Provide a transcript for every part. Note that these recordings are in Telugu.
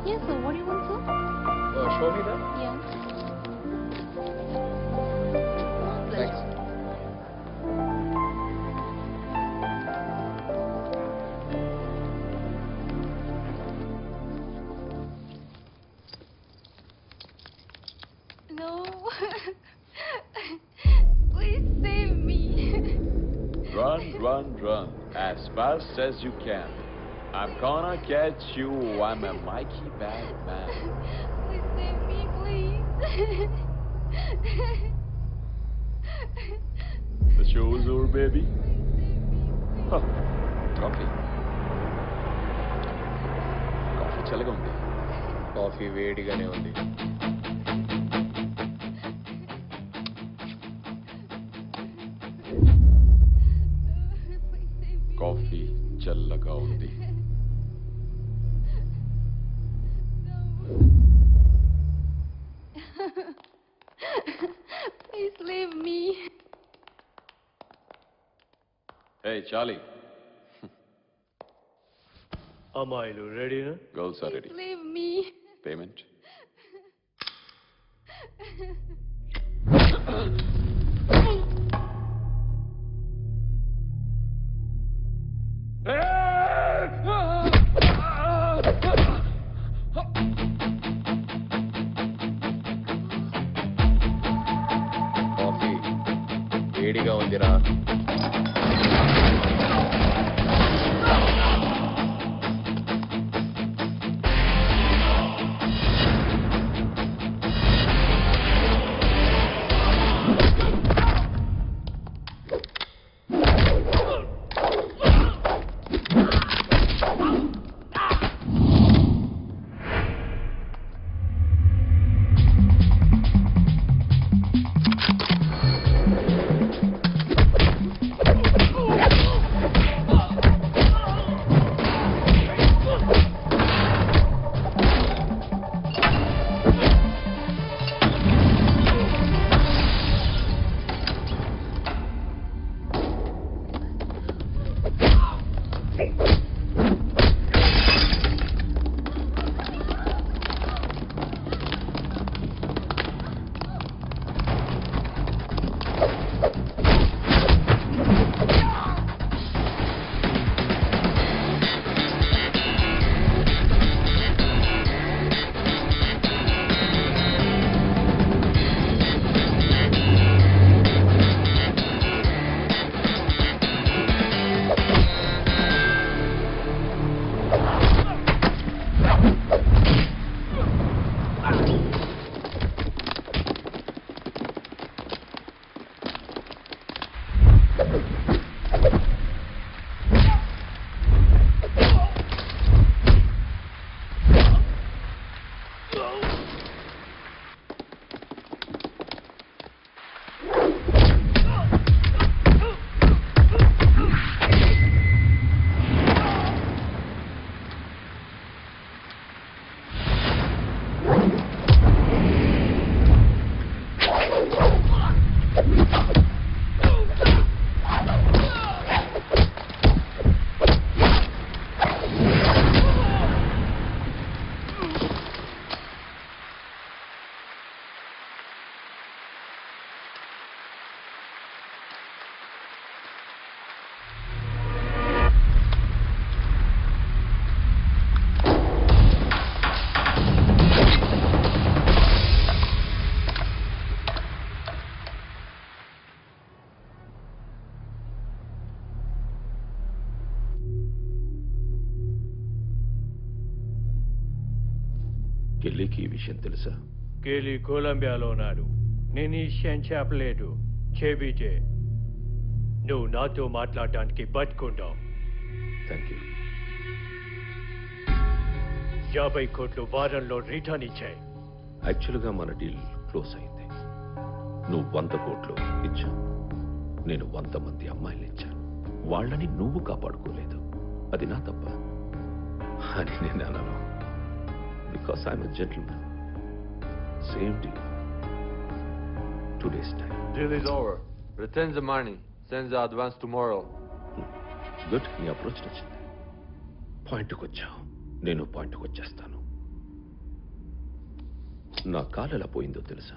Yes, sir. What do you want, sir? Show me that. Yeah. Thanks. No. Please save me. Run, run, run as fast as you can. I'm gonna catch you. I'm a Mikey bad man. Please save me, please. The show is over, baby. Huh. Coffee. Coffee చల్లగా ఉంది. కాఫీ వేడిగానే ఉంది. కాఫీ చల్లగా ఉంది. Please leave me. Hey, Charlie. అమ్మాయిలు రెడీనా? Girls are ready. Please leave me. Payment. Coffee వేడిగా ఉందిరా. కెల్లీకి ఈ విషయం తెలుసా? కేలీ కొలంబియాలో ఉన్నాడు. నేను ఈ విషయం చెప్పలేదు. చెబితే నువ్వు నాతో మాట్లాడటానికి బతుకుంటావు. Thank you. 50 కోట్లు వారంలో రిటర్న్ ఇచ్చాయి. యాక్చువల్గా మన డీల్ క్లోజ్ అయింది. నువ్వు 100 కోట్లు ఇచ్చావు, నేను 100 మంది అమ్మాయిలు ఇచ్చాను. వాళ్ళని నువ్వు కాపాడుకోలేదు, అది నా తప్ప అని నేను అనను. Because I'm a gentleman. Same deal, 2 days time. Deal is over. Return the money. Send the advance tomorrow. Good, నీ అప్రోచ్ నచ్చింది. పాయింట్కి వచ్చావు, నేను పాయింట్కి వచ్చేస్తాను. నా కాలు ఎలా పోయిందో తెలుసా?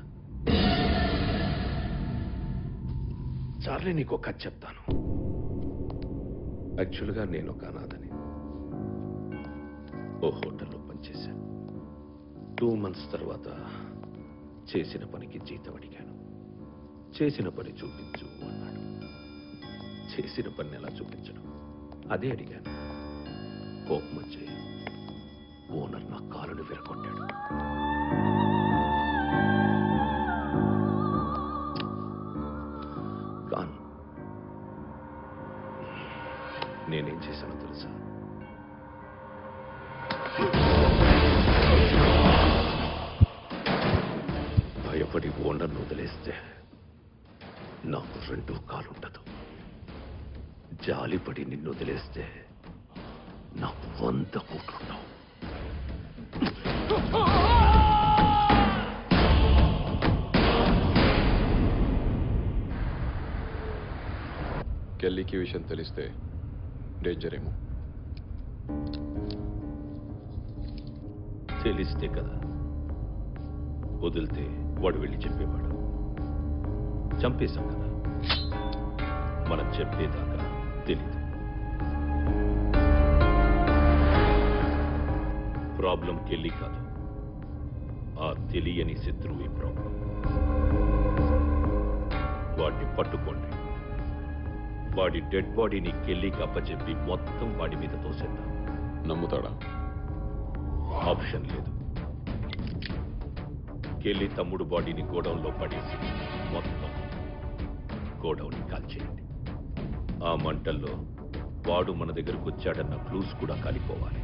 చార్లీ, నీకు ఒక కథ చెప్తాను. యాక్చువల్గా నేను ఒక అనాథని. ఓ హోటల్లో పనిచేశాను. 2 months తర్వాత చేసిన పనికి జీతం అడిగాను. చేసిన పని చూపించు అన్నాడు. చేసిన పని ఎలా చూపించడం అదే అడిగాను. కోపం వచ్చి ఓనర్ నా కాలును విరగొట్టాడు. కాను, నేనేం చేశానో తెలుసా? భయపడి ఓనర్ను వదిలేస్తే నాకు 2 కాలుండదు. జాలిపడి నిన్ను వదిలేస్తే నాకు 100 కోట్లుండవు. కెల్లీకి విషయం తెలిస్తే డేంజర్ ఏమో. తెలిస్తే కదా, వదిలితే వాడు వెళ్ళి చెప్పేవాడు. చంపేశాం కదా, మనం చెప్పేదాకా తెలీదు. ప్రాబ్లం కెళ్ళి కాదు, ఆ తెలియని శత్రువు ప్రాబ్లం. వాడిని పట్టుకోండి. వాడి డెడ్ బాడీని కెల్లీకి అప్పచెప్పి మొత్తం వాడి మీద తోసేద్దాం. నమ్ముతాడా? ఆప్షన్ లేదు. కెల్లి తమ్ముడు బాడీని గోడౌన్లో పడేసి మొత్తం గోడౌన్ని కాల్చేయండి. ఆ మంటల్లో వాడు మన దగ్గరకు వచ్చాడన్న క్లూస్ కూడా కాలిపోవాలి.